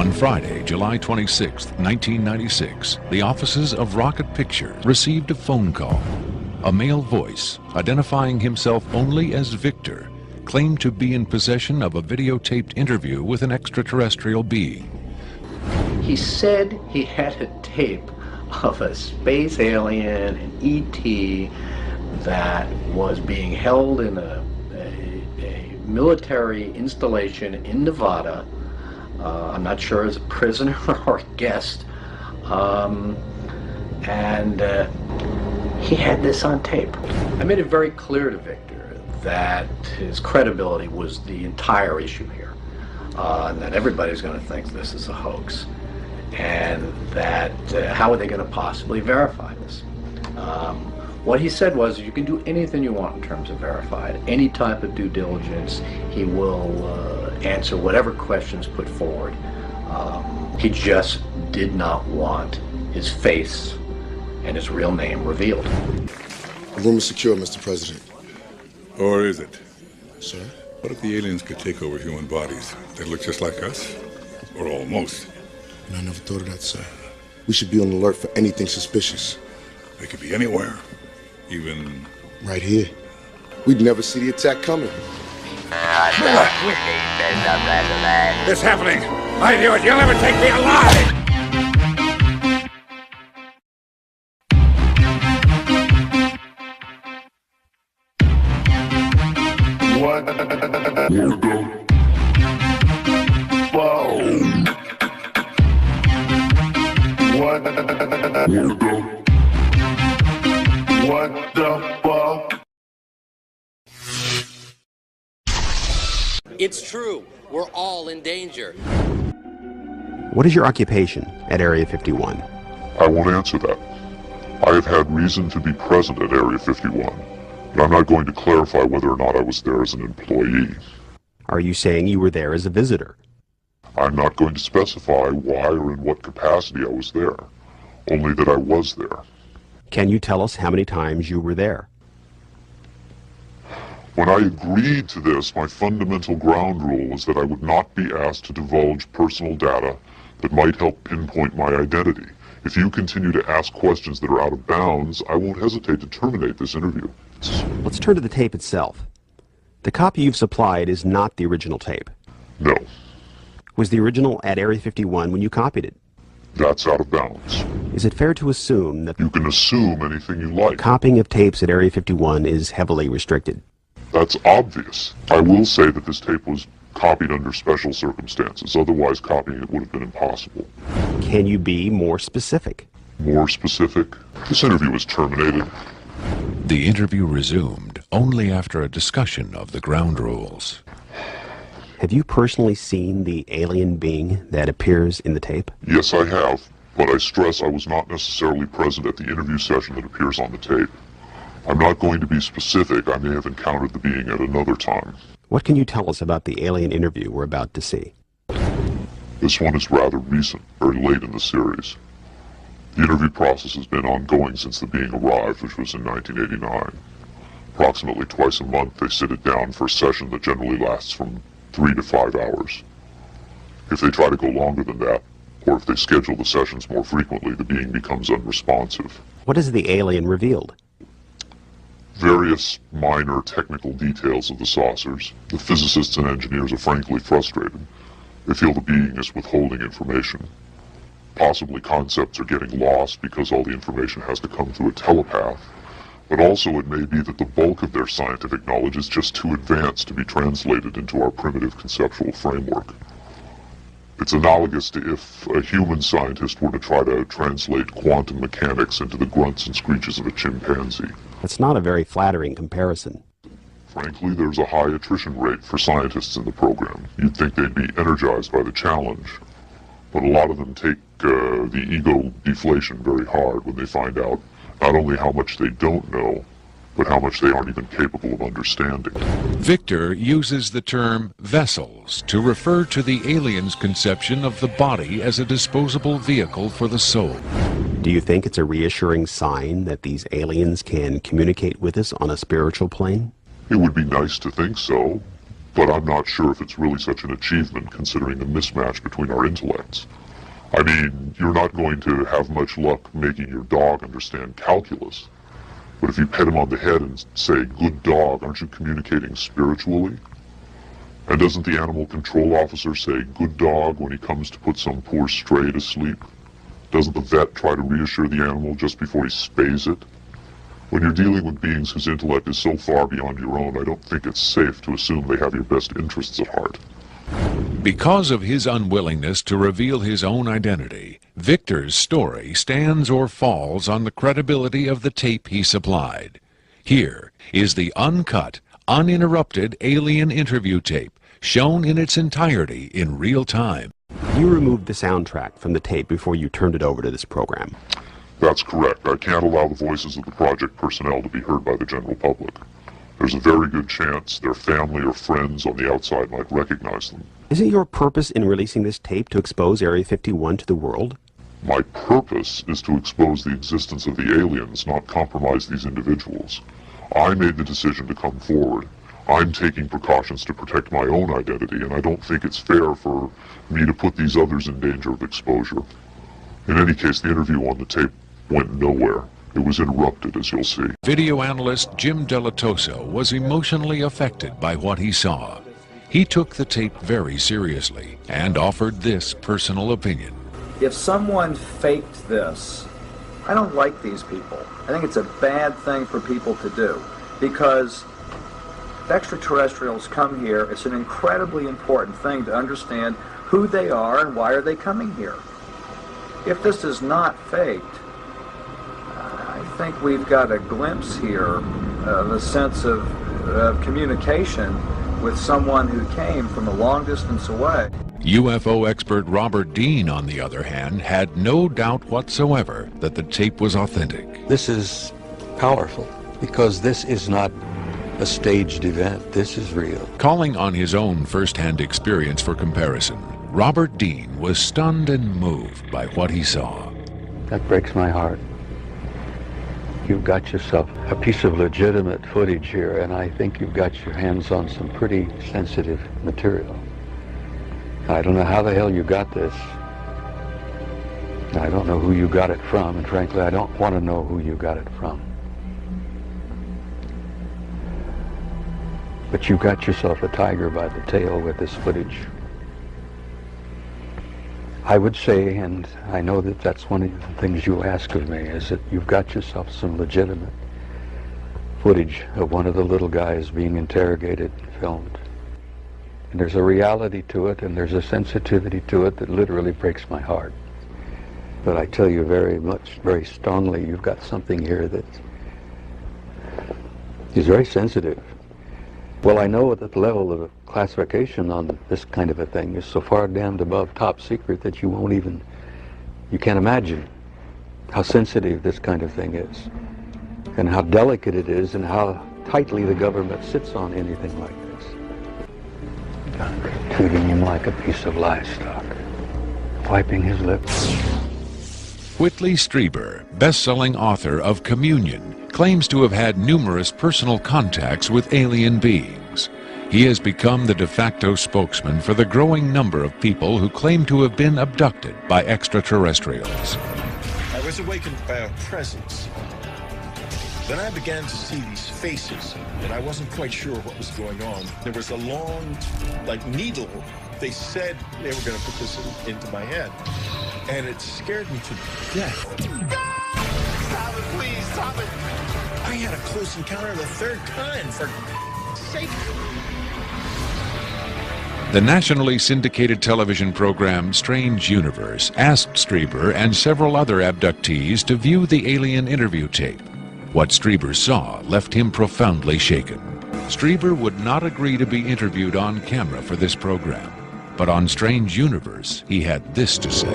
On Friday, July 26, 1996, the offices of Rocket Pictures received a phone call. A male voice, identifying himself only as Victor, claimed to be in possession of a videotaped interview with an extraterrestrial being. He said he had a tape of a space alien, an ET, that was being held in a military installation in Nevada. I'm not sure as a prisoner or a guest. He had this on tape. I made it very clear to Victor that his credibility was the entire issue here, and that everybody's going to think this is a hoax, and that how are they going to possibly verify this? What he said was, you can do anything you want in terms of verified, any type of due diligence. He will answer whatever questions put forward. He just did not want his face and his real name revealed. The room is secure, Mr. President. Or is it? Sir? What if the aliens could take over human bodies? They look just like us? Or almost? And I never thought of that, sir. We should be on alert for anything suspicious. They could be anywhere. Even... right here. We'd never see the attack coming. It's happening! I knew it! You'll never take me alive! What the fuck? It's true. We're all in danger. What is your occupation at Area 51? I won't answer that. I have had reason to be present at Area 51, but I'm not going to clarify whether or not I was there as an employee. Are you saying you were there as a visitor? I'm not going to specify why or in what capacity I was there, only that I was there. Can you tell us how many times you were there? When I agreed to this, my fundamental ground rule was that I would not be asked to divulge personal data that might help pinpoint my identity. If you continue to ask questions that are out of bounds, I won't hesitate to terminate this interview. Let's turn to the tape itself. The copy you've supplied is not the original tape. No. Was the original at Area 51 when you copied it? That's out of bounds. Is it fair to assume that... You can assume anything you like. Copying of tapes at Area 51 is heavily restricted? That's obvious. I will say that this tape was copied under special circumstances. Otherwise, copying it would have been impossible. Can you be more specific? More specific? This interview was terminated. The interview resumed only after a discussion of the ground rules. Have you personally seen the alien being that appears in the tape? Yes, I have, but I stress I was not necessarily present at the interview session that appears on the tape. I'm not going to be specific. I may have encountered the being at another time. What can you tell us about the alien interview we're about to see? This one is rather recent, very late in the series. The interview process has been ongoing since the being arrived, which was in 1989. Approximately twice a month, they sit it down for a session that generally lasts from 3 to 5 hours. If they try to go longer than that, or if they schedule the sessions more frequently, the being becomes unresponsive. What has the alien revealed? Various minor technical details of the saucers. The physicists and engineers are frankly frustrated. They feel the being is withholding information. Possibly concepts are getting lost because all the information has to come through a telepath. But also it may be that the bulk of their scientific knowledge is just too advanced to be translated into our primitive conceptual framework. It's analogous to if a human scientist were to try to translate quantum mechanics into the grunts and screeches of a chimpanzee. That's not a very flattering comparison. Frankly, there's a high attrition rate for scientists in the program. You'd think they'd be energized by the challenge. But a lot of them take the ego deflation very hard when they find out not only how much they don't know, but how much they aren't even capable of understanding. Victor uses the term vessels to refer to the aliens' conception of the body as a disposable vehicle for the soul. Do you think it's a reassuring sign that these aliens can communicate with us on a spiritual plane? It would be nice to think so, but I'm not sure if it's really such an achievement considering the mismatch between our intellects. I mean, you're not going to have much luck making your dog understand calculus, but if you pet him on the head and say, "Good dog," aren't you communicating spiritually? And doesn't the animal control officer say, "Good dog," when he comes to put some poor stray to sleep? Doesn't the vet try to reassure the animal just before he spays it? When you're dealing with beings whose intellect is so far beyond your own, I don't think it's safe to assume they have your best interests at heart. Because of his unwillingness to reveal his own identity, Victor's story stands or falls on the credibility of the tape he supplied. Here is the uncut, uninterrupted alien interview tape, shown in its entirety in real time. You removed the soundtrack from the tape before you turned it over to this program. That's correct. I can't allow the voices of the project personnel to be heard by the general public. There's a very good chance their family or friends on the outside might recognize them. Isn't your purpose in releasing this tape to expose Area 51 to the world? My purpose is to expose the existence of the aliens, not compromise these individuals. I made the decision to come forward. I'm taking precautions to protect my own identity, and I don't think it's fair for me to put these others in danger of exposure. In any case, the interview on the tape went nowhere. It was interrupted, as you'll see. Video analyst Jim Delatoso was emotionally affected by what he saw. He took the tape very seriously and offered this personal opinion. If someone faked this, I don't like these people. I think it's a bad thing for people to do, because if extraterrestrials come here, it's an incredibly important thing to understand who they are and why are they coming here. If this is not faked, I think we've got a glimpse here of a sense of communication with someone who came from a long distance away. UFO expert Robert Dean, on the other hand, had no doubt whatsoever that the tape was authentic. This is powerful because this is not a staged event. This is real. Calling on his own first-hand experience for comparison, Robert Dean was stunned and moved by what he saw. That breaks my heart. You've got yourself a piece of legitimate footage here, and I think you've got your hands on some pretty sensitive material. I don't know how the hell you got this. I don't know who you got it from, and frankly, I don't want to know who you got it from. But you got yourself a tiger by the tail with this footage. I would say, and I know that that's one of the things you'll ask of me, is that you've got yourself some legitimate footage of one of the little guys being interrogated and filmed. And there's a reality to it, and there's a sensitivity to it that literally breaks my heart. But I tell you very strongly, you've got something here that is very sensitive. Well, I know that the level of classification on this kind of a thing is so far damned above top secret that you can't imagine how sensitive this kind of thing is, and how delicate it is, and how tightly the government sits on anything like this. Treating him like a piece of livestock, wiping his lips. Whitley Strieber, best-selling author of Communion, claims to have had numerous personal contacts with alien beings. He has become the de facto spokesman for the growing number of people who claim to have been abducted by extraterrestrials. I was awakened by a presence. Then I began to see these faces, and I wasn't quite sure what was going on. There was a long, needle. They said they were going to put this into my head, and it scared me to death. Stop it, please, stop it. I had a close encounter of the third kind, for sake. The nationally syndicated television program Strange Universe asked Strieber and several other abductees to view the alien interview tape. What Strieber saw left him profoundly shaken. Strieber would not agree to be interviewed on camera for this program, but on Strange Universe he had this to say.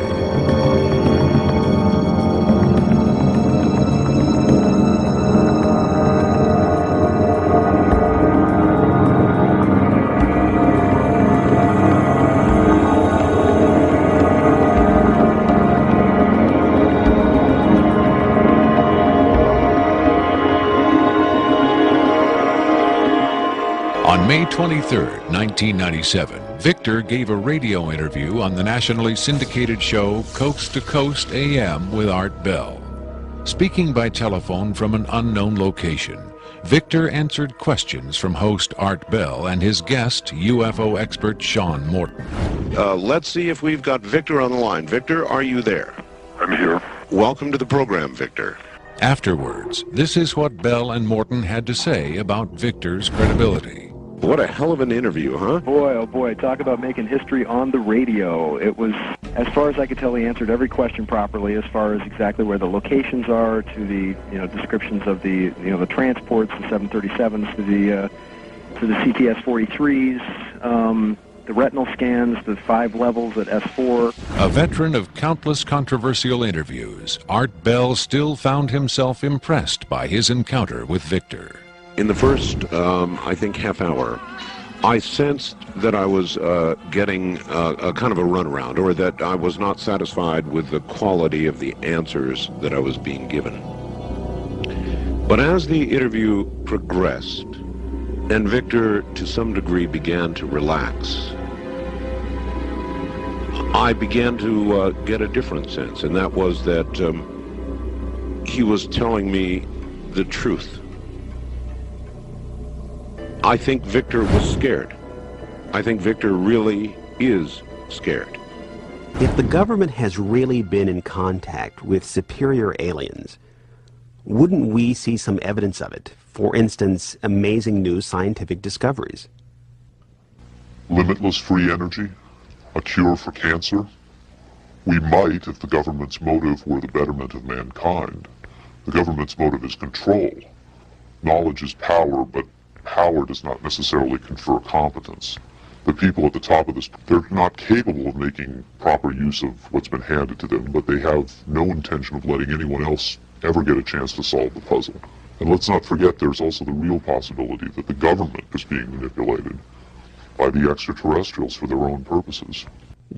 On May 23, 1997, Victor gave a radio interview on the nationally syndicated show Coast to Coast AM with Art Bell. Speaking by telephone from an unknown location, Victor answered questions from host Art Bell and his guest, UFO expert Sean Morton. Let's see if we've got Victor on the line. Victor, are you there? I'm here. Welcome to the program, Victor. Afterwards, this is what Bell and Morton had to say about Victor's credibility. What a hell of an interview, huh? Boy, oh boy, talk about making history on the radio. It was, as far as I could tell, he answered every question properly as far as exactly where the locations are, to the, descriptions of the, the transports, the 737s, to the CTS-43s, the retinal scans, the 5 levels at S4. A veteran of countless controversial interviews, Art Bell still found himself impressed by his encounter with Victor. In the first, I think, half hour, I sensed that I was getting a kind of a runaround, or that I was not satisfied with the quality of the answers that I was being given. But as the interview progressed, and Victor, to some degree, began to relax, I began to get a different sense, and that was that he was telling me the truth. I think Victor was scared. I think Victor really is scared. If the government has really been in contact with superior aliens, wouldn't we see some evidence of it? For instance, amazing new scientific discoveries. Limitless free energy? A cure for cancer? We might if the government's motive were the betterment of mankind. The government's motive is control. Knowledge is power, but power does not necessarily confer competence. The people at the top of this, they're not capable of making proper use of what's been handed to them, but they have no intention of letting anyone else ever get a chance to solve the puzzle. And let's not forget there's also the real possibility that the government is being manipulated by the extraterrestrials for their own purposes.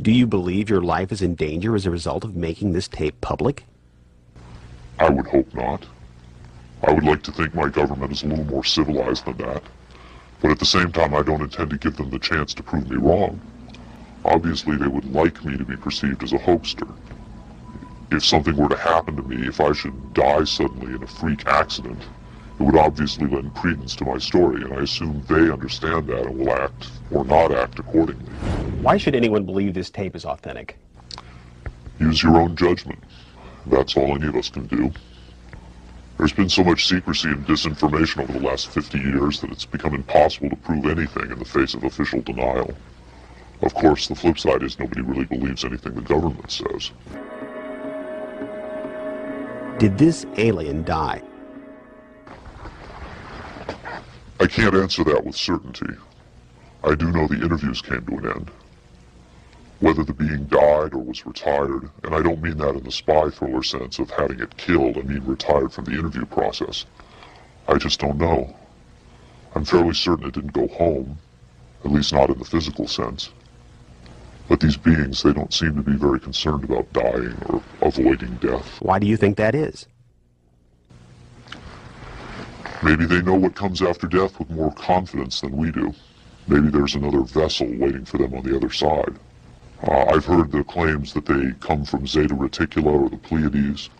Do you believe your life is in danger as a result of making this tape public? I would hope not. I would like to think my government is a little more civilized than that. But at the same time, I don't intend to give them the chance to prove me wrong. Obviously, they would like me to be perceived as a hoaxer. If something were to happen to me, if I should die suddenly in a freak accident, it would obviously lend credence to my story, and I assume they understand that and will act or not act accordingly. Why should anyone believe this tape is authentic? Use your own judgment. That's all any of us can do. There's been so much secrecy and disinformation over the last 50 years that it's become impossible to prove anything in the face of official denial. Of course, the flip side is nobody really believes anything the government says. Did this alien die? I can't answer that with certainty. I do know the interviews came to an end. Whether the being died or was retired, and I don't mean that in the spy thriller sense of having it killed, I mean retired from the interview process. I just don't know. I'm fairly certain it didn't go home, at least not in the physical sense. But these beings, they don't seem to be very concerned about dying or avoiding death. Why do you think that is? Maybe they know what comes after death with more confidence than we do. Maybe there's another vessel waiting for them on the other side. I've heard the claims that they come from Zeta Reticula or the Pleiades,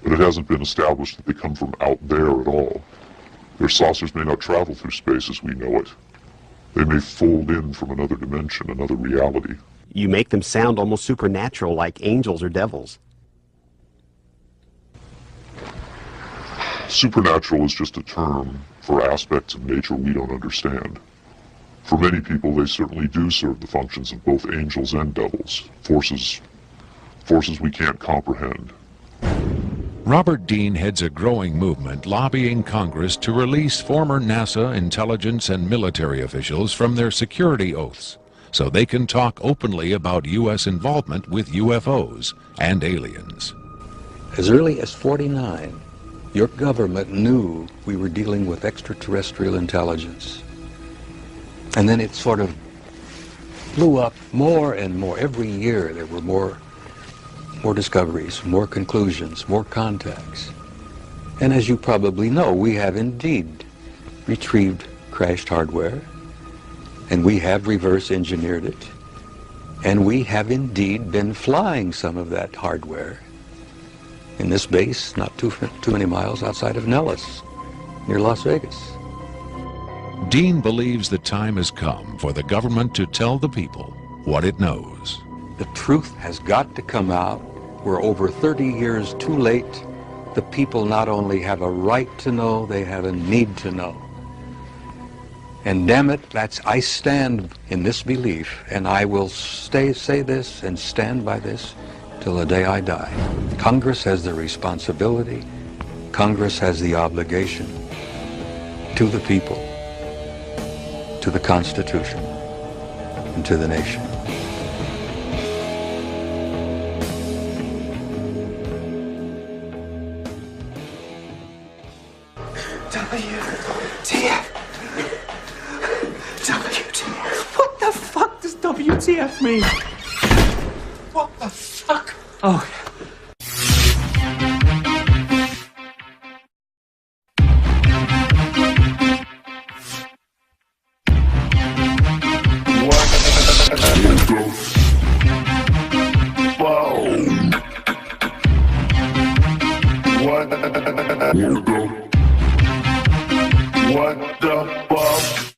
but it hasn't been established that they come from out there at all. Their saucers may not travel through space as we know it. They may fold in from another dimension, another reality. You make them sound almost supernatural, like angels or devils. Supernatural is just a term for aspects of nature we don't understand. For many people, they certainly do serve the functions of both angels and devils, forces we can't comprehend. Robert Dean heads a growing movement lobbying Congress to release former NASA intelligence and military officials from their security oaths so they can talk openly about U.S. involvement with UFOs and aliens. As early as '49, your government knew we were dealing with extraterrestrial intelligence. And then it sort of blew up more and more. Every year there were more discoveries, more conclusions, more contacts. And as you probably know, we have indeed retrieved crashed hardware, And we have reverse engineered it. And we have indeed been flying some of that hardware in this base not too many miles outside of Nellis, near Las Vegas. Dean believes the time has come for the government to tell the people what it knows. The truth has got to come out. We're over 30 years too late. The people not only have a right to know, they have a need to know. And damn it, I stand in this belief, and I will say this and stand by this till the day I die. Congress has the responsibility, Congress has the obligation to the people, to the Constitution, and to the nation. WTF. WTF. What the fuck does WTF mean? What the fuck? Oh. What the fuck?